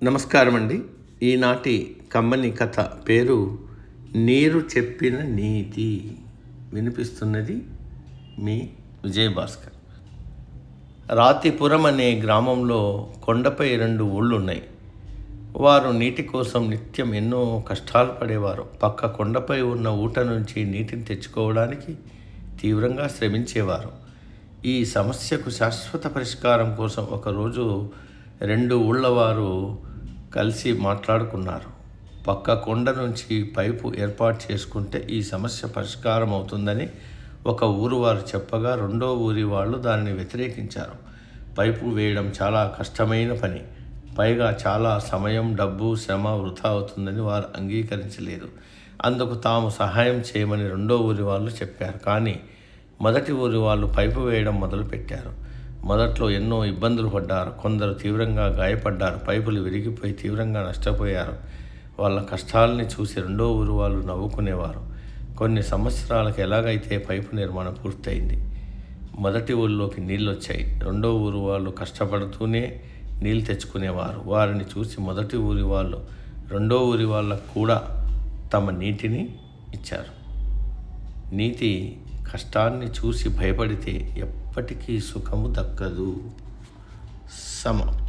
నమస్కారం అండి. ఈనాటి కమ్మని కథ పేరు నీరు చెప్పిన నీతి. వినిపిస్తున్నది మీ విజయభాస్కర్. రాతిపురం అనే గ్రామంలో కొండపై 2 ఊళ్ళున్నాయి. వారు నీటి కోసం నిత్యం ఎన్నో కష్టాలు పడేవారు. పక్క కొండపై ఉన్న ఊట నుంచి నీటిని తెచ్చుకోవడానికి తీవ్రంగా శ్రమించేవారు. ఈ సమస్యకు శాశ్వత పరిష్కారం కోసం ఒకరోజు 2 ఊళ్ళ వారు కలిసి మాట్లాడుకున్నారు. పక్క కొండ నుంచి పైపు ఏర్పాటు చేసుకుంటే ఈ సమస్య పరిష్కారం అవుతుందని ఒక ఊరు వారు చెప్పగా రెండో ఊరి వాళ్ళు దానిని వ్యతిరేకించారు. పైపు వేయడం చాలా కష్టమైన పని, పైగా చాలా సమయం, డబ్బు, శ్రమ వృధా అవుతుందని వారు అంగీకరించలేదు. అందుకు తాము సహాయం చేయమని రెండో ఊరి వాళ్ళు చెప్పారు. కానీ మొదటి ఊరి వాళ్ళు పైపు వేయడం మొదలుపెట్టారు. మొదట్లో ఎన్నో ఇబ్బందులు పడ్డారు. కొందరు తీవ్రంగా గాయపడ్డారు. పైపులు విరిగిపోయి తీవ్రంగా నష్టపోయారు. వాళ్ళ కష్టాలని చూసి రెండో ఊరు వాళ్ళు నవ్వుకునేవారు. కొన్ని సంవత్సరాలకు ఎలాగైతే పైపు నిర్మాణం పూర్తయింది. మొదటి ఊరిలోకి నీళ్ళు వచ్చాయి. రెండో ఊరు వాళ్ళు కష్టపడుతూనే నీళ్ళు తెచ్చుకునేవారు. వారిని చూసి మొదటి ఊరి వాళ్ళు రెండో ఊరి వాళ్ళకు కూడా తమ నీటిని ఇచ్చారు. నీతి: కష్టాన్ని చూసి భయపడితే ఎప్పటికీ సుఖము దక్కదు. సమాప్తం.